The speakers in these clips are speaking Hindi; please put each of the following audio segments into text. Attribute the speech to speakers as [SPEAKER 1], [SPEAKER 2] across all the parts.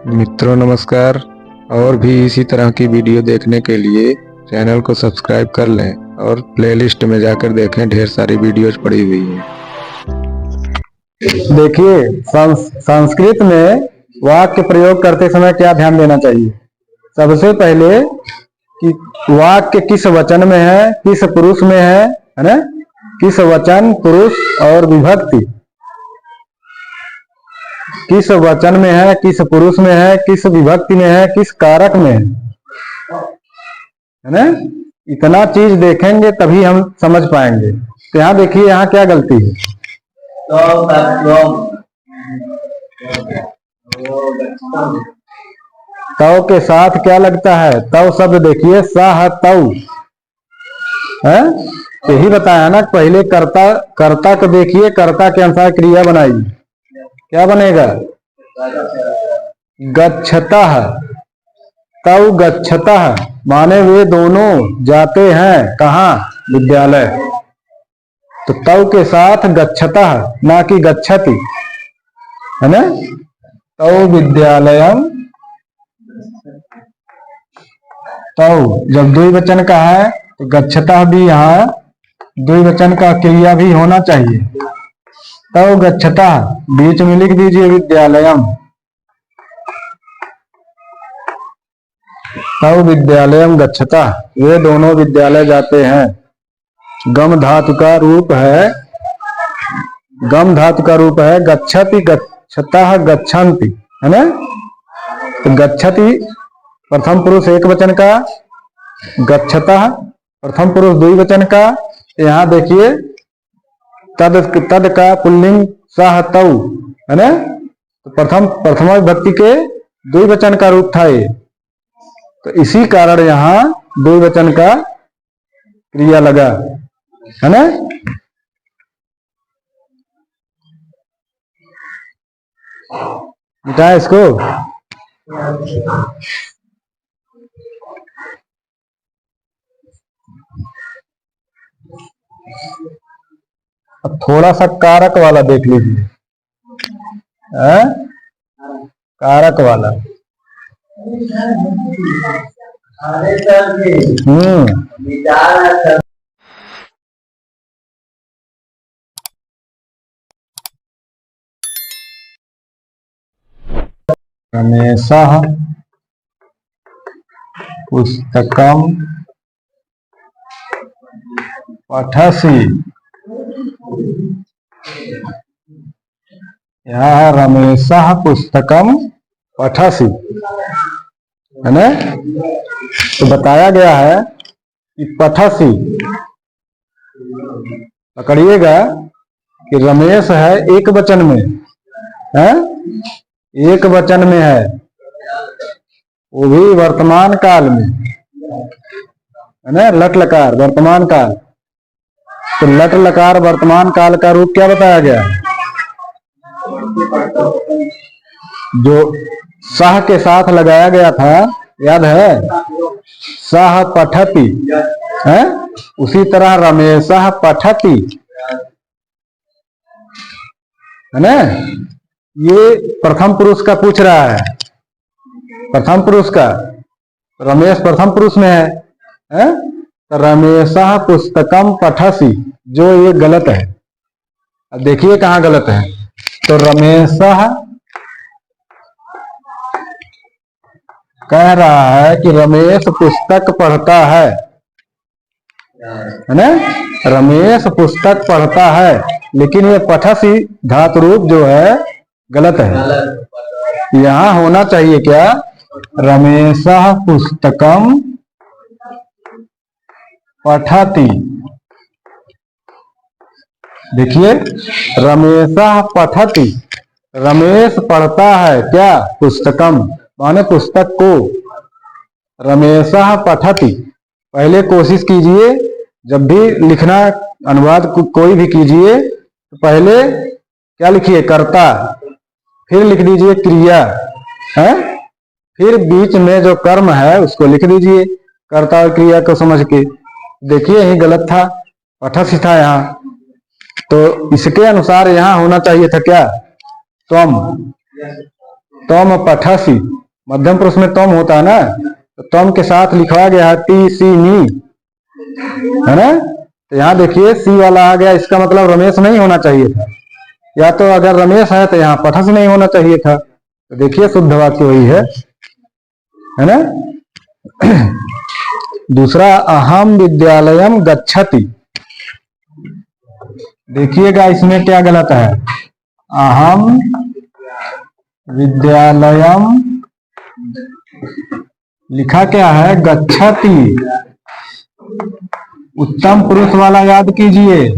[SPEAKER 1] मित्रों नमस्कार। और भी इसी तरह की वीडियो देखने के लिए चैनल को सब्सक्राइब कर लें और प्लेलिस्ट में जाकर देखें, ढेर सारी वीडियोज पड़ी हुई हैं।
[SPEAKER 2] देखिए, संस्कृत में वाक्य प्रयोग करते समय क्या ध्यान देना चाहिए। सबसे पहले कि वाक्य किस वचन में है, किस पुरुष में है ना, किस वचन, पुरुष और विभक्ति, किस वचन में है, किस पुरुष में है, किस विभक्ति में है, किस कारक में है ना। इतना चीज देखेंगे तभी हम समझ पाएंगे। तो यहाँ देखिए, यहाँ क्या गलती है। तव के साथ क्या लगता है, तव शब्द देखिए, सह तव है। यही बताया ना, पहले कर्ता को देखिए, कर्ता के अनुसार क्रिया बनाइए, क्या बनेगा, गच्छतः। तव गच्छतः माने वे दोनों जाते हैं कहाँ, विद्यालय। तो तव के साथ गच्छतः ना कि गच्छति, है ना। तव विद्यालयम, तव जब द्विवचन का है तो गच्छतः भी यहाँ द्विवचन का क्रिया भी होना चाहिए। तव गच्छतः बीच में लिख दीजिए विद्यालयम। तव विद्यालयम गच्छतः, वे दोनों विद्यालय जाते हैं। गम धातु का रूप है, गम धातु का रूप है गच्छति, गच्छतः, गच्छन्ति, है ना। तो गच्छति प्रथम पुरुष एक वचन का, गच्छतः प्रथम पुरुष द्विवचन का। यहाँ देखिए, तद का पुल्लिंग सह तव, है ना। तो प्रथमा विभक्ति के द्विवचन का रूप था ये। तो इसी कारण यहाँ द्विवचन का क्रिया लगा, है ना। मिटाए इसको। अब थोड़ा सा कारक वाला देख लीजिए, कारक वाला। रमेशः पुस्तकं पठसि। यहाँ रमेशः पुस्तकं पठसि, है ना। तो बताया गया है कि पठसि, पकड़िएगा कि रमेश है एक वचन में, है एक वचन में है, वो भी वर्तमान काल में, है ना। लट लकार वर्तमान काल। तो लट लकार वर्तमान काल का रूप क्या बताया गया, जो सह के साथ लगाया गया था, याद है, सह पठति, है। उसी तरह रमेशः पठति, है ना। ये प्रथम पुरुष का पूछ रहा है, प्रथम पुरुष का। रमेश प्रथम पुरुष में है? तो रमेशः पुस्तकम पठसि, जो ये गलत है। अब देखिए कहाँ गलत है। तो रमेशः कह रहा है कि रमेश पुस्तक पढ़ता है ना। रमेश पुस्तक पढ़ता है, लेकिन ये पठसि धातु रूप जो है गलत है। यहाँ होना चाहिए क्या, रमेशः पुस्तकम पठति। देखिए, रमेशः पठति, रमेश पढ़ता है क्या, पुस्तकम माने पुस्तक को। रमेशः पठति, पहले कोशिश कीजिए, जब भी लिखना अनुवाद कोई भी कीजिए तो पहले क्या लिखिए, कर्ता, फिर लिख दीजिए क्रिया, है, फिर बीच में जो कर्म है उसको लिख दीजिए, कर्ता और क्रिया को समझ के। देखिए यही गलत था, पठसि था यहाँ। तो इसके अनुसार यहाँ होना चाहिए था क्या, त्वम, त्वम पठसि। मध्यम पुरुष में तम होता है ना, तो तम के साथ लिखवा गया है टी सी नी, है ना। तो यहाँ देखिए सी वाला आ गया, इसका मतलब रमेश नहीं होना चाहिए था, या तो अगर रमेश है तो यहाँ पठस नहीं होना चाहिए था। तो देखिए शुद्ध वाक्य वही है ना। दूसरा, अहम विद्यालयम गच्छति। देखिएगा इसमें क्या गलत है। अहम विद्यालयम लिखा क्या है, गच्छति। उत्तम पुरुष वाला याद कीजिए,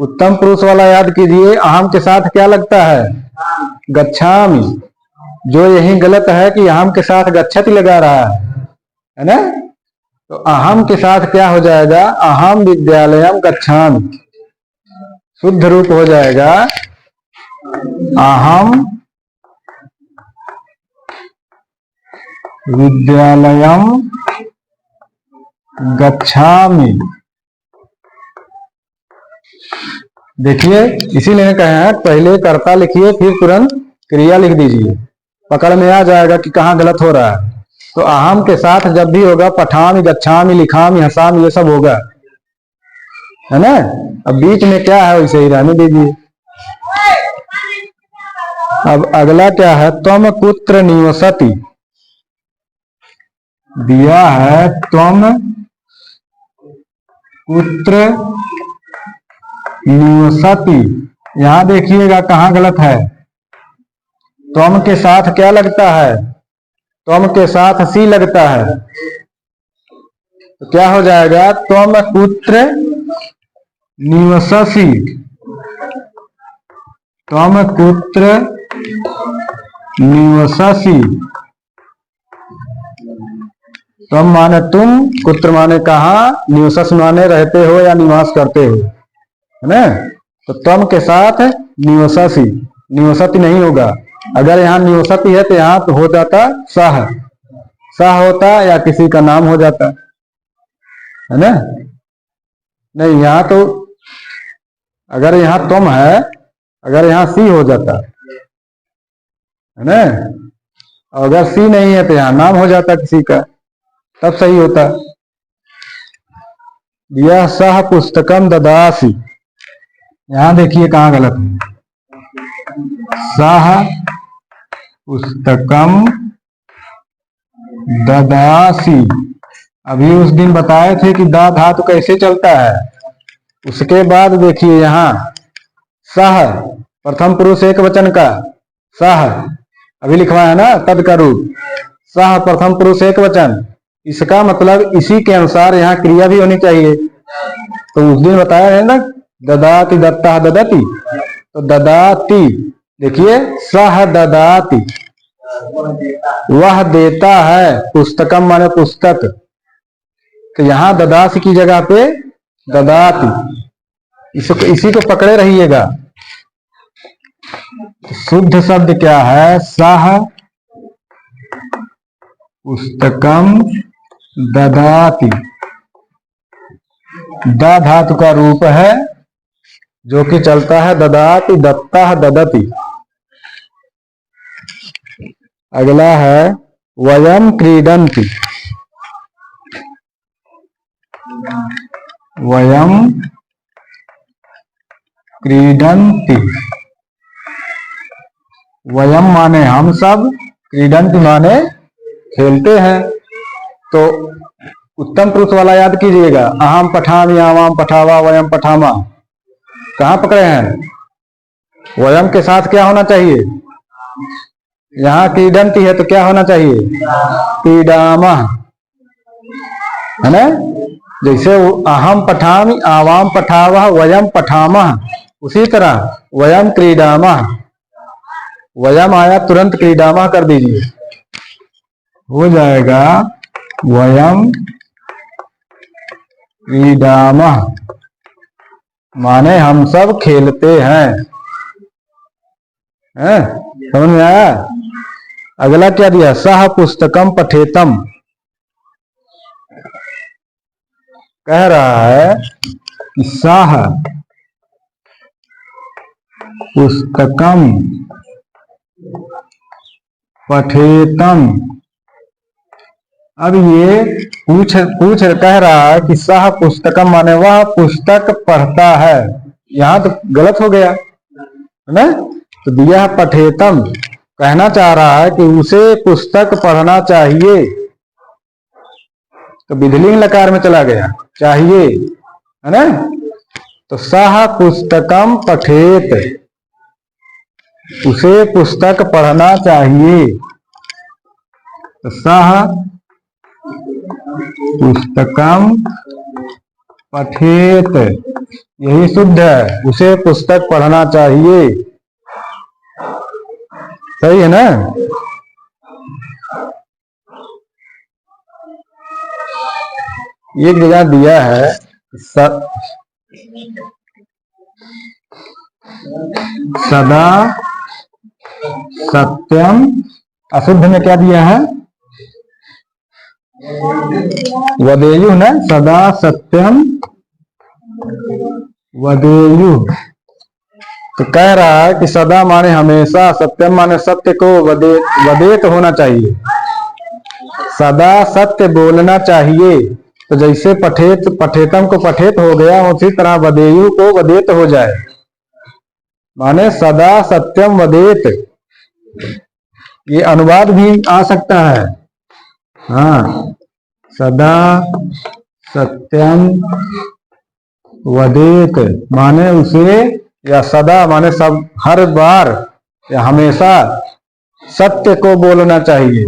[SPEAKER 2] उत्तम पुरुष वाला याद कीजिए। अहम के साथ क्या लगता है, गच्छामि। जो यही गलत है कि अहम के साथ गच्छति लगा रहा है ना। तो अहम के साथ क्या हो जाएगा, अहम विद्यालयम गच्छामि। शुद्ध रूप हो जाएगा अहम विद्यालयम गच्छामि। देखिए इसीलिए कहे हैं पहले कर्ता लिखिए फिर तुरंत क्रिया लिख दीजिए, पकड़ में आ जाएगा कि कहाँ गलत हो रहा है। तो अहम के साथ जब भी होगा पठामि, गच्छामि, लिखामि, हसामि, ये सब होगा, है ना। अब बीच में क्या है वैसे ही रहने दीजिए। अब अगला क्या है, त्वम कुत्र निवसति। दिया है त्वम कुत्र निवसति। यहां देखिएगा कहाँ गलत है। त्वम के साथ क्या लगता है, त्वम के साथ सी लगता है। तो क्या हो जाएगा, त्वम कुत्र निवससि। त्वम कुत्र निवससि। त्वम माने तुम, कुत्र माने कहाँ, निवसस माने रहते हो या निवास करते हो, है ना। तो त्वम के साथ निवससि, निवसति नहीं होगा। अगर यहाँ निवसति है तो यहाँ तो हो जाता सह, सह होता या किसी का नाम हो जाता, है ना। नहीं, यहाँ तो अगर यहाँ तुम है, अगर यहाँ सी हो जाता, है ना। अगर सी नहीं है तो यहाँ नाम हो जाता किसी का, तब सही होता। यह सह पुस्तकम ददासी। यहां देखिए कहां गलत है। सह पुस्तकम ददासी। अभी उस दिन बताए थे कि दा धातु कैसे चलता है। उसके बाद देखिए यहां सह, प्रथम पुरुष एक वचन का सह, अभी लिखवाया है ना, तद का रूप। सह प्रथम पुरुष एक वचन, इसका मतलब इसी के अनुसार यहाँ क्रिया भी होनी चाहिए। तो उस दिन बताया है ना, ददाति, दत्ता, ददति। तो ददाति देखिए, सह ददाति, वह देता है। पुस्तकम माने पुस्तक, तो यहाँ ददासी की जगह पे ददाति। इसी को पकड़े रहिएगा। शुद्ध शब्द क्या है, सह पुस्तकम ददाति। दा धातु का रूप है जो कि चलता है ददाति, दत्ता, ददति। अगला है वयम क्रीडन्ति। वयम क्रीडन्ति। वयम माने हम सब, क्रीडन्ति माने खेलते हैं। तो उत्तम पुरुष वाला याद कीजिएगा, अहम पठामि, आवाम पठावा, वयम पठामा। कहाँ पकड़े हैं, वयम के साथ क्या होना चाहिए, यहाँ क्रीडन्ति है तो क्या होना चाहिए, क्रीडामः, है ना। जैसे अहम पठामि, आवाम पठावः, वयम पठामः, उसी तरह वयम क्रीडामः। वयम आया तुरंत क्रीडामः कर दीजिए, हो जाएगा वयम क्रीडामः, माने हम सब खेलते हैं। समझ में आया। अगला क्या दिया, सह पुस्तकम पठेतम। कह रहा है कि सह पुस्तकम पठेतम। अब ये कह रहा है कि सह पुस्तकम माने वह पुस्तक पढ़ता है। यहाँ तो गलत हो गया है ना। तो दिया है पठेतम, कहना चाह रहा है कि उसे पुस्तक पढ़ना चाहिए। तो विधिलिंग लकार में चला गया, चाहिए, है ना। तो सह पुस्तकम पठेत, उसे पुस्तक पढ़ना चाहिए। तो सह पुस्तकम पठेत, यही शुद्ध है, उसे पुस्तक पढ़ना चाहिए। सही है ना। एक जगह दिया है सदा सत्यम, अशुद्ध में क्या दिया है, वदेयु ना, सदा सत्यम वदेयु। तो कह रहा है कि सदा माने हमेशा, सत्यम माने सत्य को वदेत होना चाहिए, सदा सत्य बोलना चाहिए। तो जैसे पठेतम को पठेत हो गया, उसी तरह वदेयु को वदेत हो जाए, माने सदा सत्यम वदेत। ये अनुवाद भी आ सकता है। हाँ, सदा सत्यम वदेत माने उसे, या सदा माने सब, हर बार या हमेशा सत्य को बोलना चाहिए,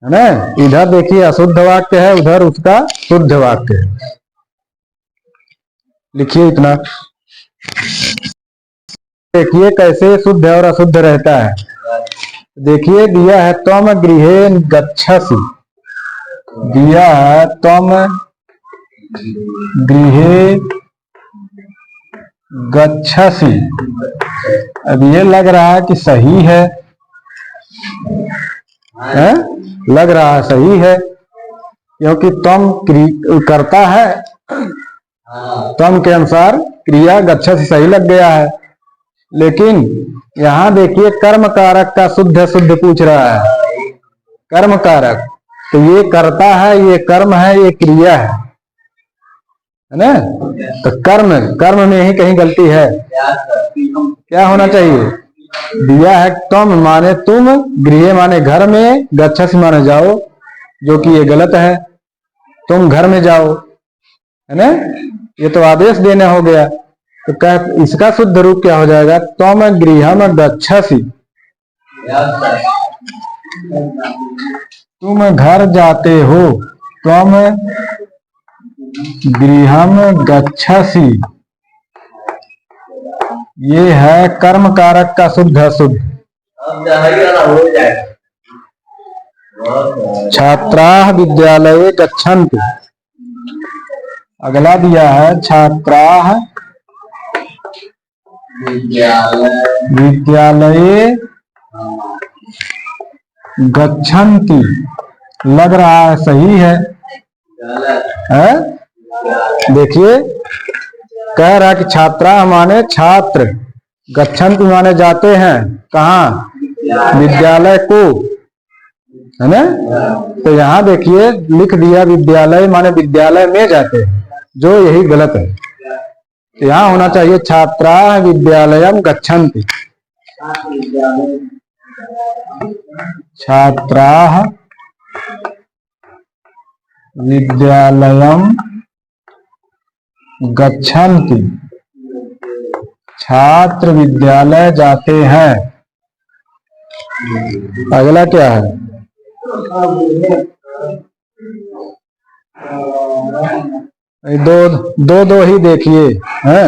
[SPEAKER 2] है ना। इधर देखिए अशुद्ध वाक्य है, उधर उसका शुद्ध वाक्य है। लिखिए इतना, देखिए कैसे शुद्ध और अशुद्ध रहता है। देखिए दिया है त्वम गृहे गच्छसि, दिया है त्वम गृहे गच्छसि। अब ये लग रहा है कि सही है, लग रहा है सही है, क्योंकि त्वम करता है, त्वम के अनुसार क्रिया गच्छसि सही लग गया है। लेकिन यहाँ देखिए कर्म कारक का शुद्ध शुद्ध पूछ रहा है, कर्म कारक। तो ये करता है, ये कर्म है, ये क्रिया है ना। तो कर्म में ही कहीं गलती है, क्या होना चाहिए, दिया है तुम माने तुम, गृह माने घर में, गच्छसि माने जाओ, जो कि ये गलत है, तुम घर में जाओ, है ना। ये तो आदेश देना हो गया। तो कह इसका शुद्ध रूप क्या हो जाएगा, तुम गृहम गच्छसि, तुम घर जाते हो, तुम गृहम गच्छसि। ये है कर्म कारक का शुद्ध अशुद्ध। छात्राः विद्यालये गच्छन्ति, अगला दिया है छात्राः विद्यालये गच्छन्ति, लग रहा है सही है, देखिए कह रहा है कि छात्रा माने छात्र, गच्छन्ति माने जाते हैं, कहाँ, विद्यालय को, है ना। तो यहाँ देखिए लिख दिया विद्यालय माने विद्यालय में जाते हैं, जो यही गलत है। तो यहाँ होना चाहिए छात्रा विद्यालयम गच्छन्ति, छात्राः विद्यालयम गच्छन्ति, छात्र विद्यालय जाते हैं। अगला क्या है, दो ही देखिए, हैं,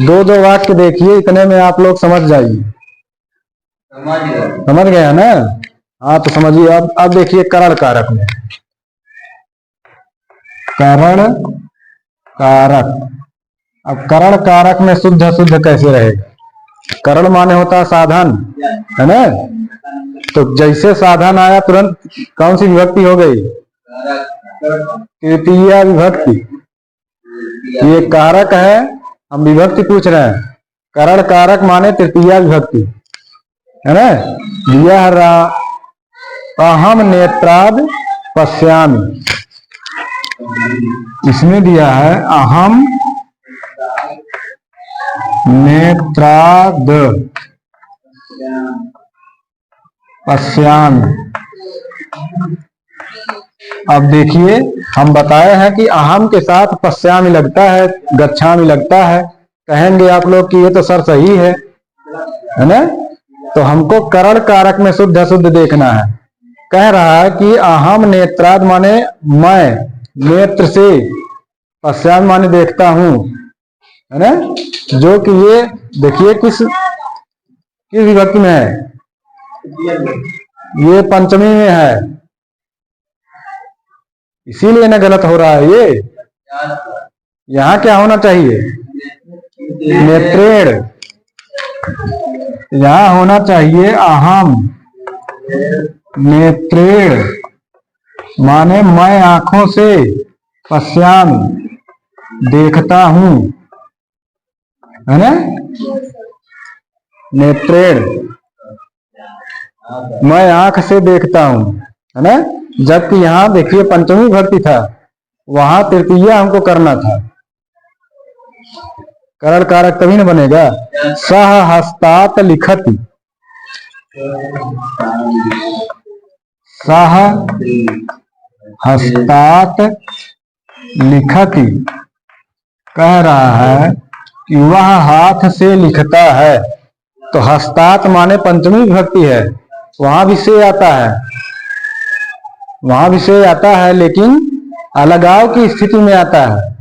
[SPEAKER 2] दो वाक्य देखिए, इतने में आप लोग समझ जाइए, समझ गए ना। हाँ तो समझिए। अब देखिए करण कारक में, करण कारक। अब करण कारक में शुद्ध शुद्ध कैसे रहेगा, करण माने होता है साधन, है ना। तो जैसे साधन आया तुरंत कौन सी विभक्ति हो गई, तृतीया विभक्ति। ये कारक है, हम विभक्ति पूछ रहे हैं, करण कारक माने तृतीया विभक्ति है ना। दिया है अहम नेत्राद पश्यामि, इसमें दिया है अहम नेत्राद पश्यामि। अब देखिए हम बताए हैं कि अहम के साथ पश्यामि लगता है, गच्छामि लगता है। कहेंगे आप लोग कि ये तो सर सही है ना। तो हमको करण कारक में शुद्ध अशुद्ध देखना है। कह रहा है कि अहम नेत्राद माने मैं नेत्र से, पश्चात माने देखता हूं, है ना। जो कि ये देखिए किस विभक्ति में है, ये पंचमी में है, इसीलिए ना गलत हो रहा है ये। यहां क्या होना चाहिए, नेत्रेण, यहां होना चाहिए अहम नेत्रेण माने मैं आंखों से, पश्याम देखता हूं, है ना। नेत्रेण मैं आंख से देखता हूं, है ना। जबकि यहां देखिए पंचमी विभक्ति था, वहां तृतीया हमको करना था। करण कारक तभी न बनेगा। सह हस्तात लिखति, सह हस्तात लिखति कह रहा है कि वह हाथ से लिखता है। तो हस्तात माने पंचमी विभक्ति है, वहां भी से आता है, वहां भी से आता है, लेकिन अलगाव की स्थिति में आता है।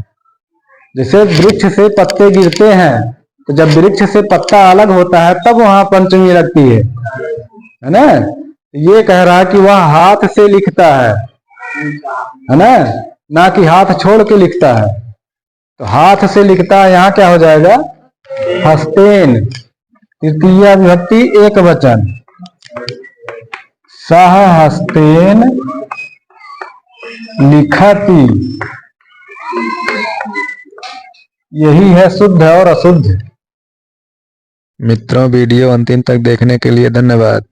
[SPEAKER 2] जैसे वृक्ष से पत्ते गिरते हैं, तो जब वृक्ष से पत्ता अलग होता है तब वहां पंचमी लगती है ना। ये कह रहा है कि वह हाथ से लिखता है ना कि हाथ छोड़ के लिखता है। तो हाथ से लिखता है, यहाँ क्या हो जाएगा, हस्तेन, तृतीया विभक्ति एक वचन, सह हस्तेन लिखति। यही है शुद्ध और अशुद्ध।
[SPEAKER 1] मित्रों, वीडियो अंतिम तक देखने के लिए धन्यवाद।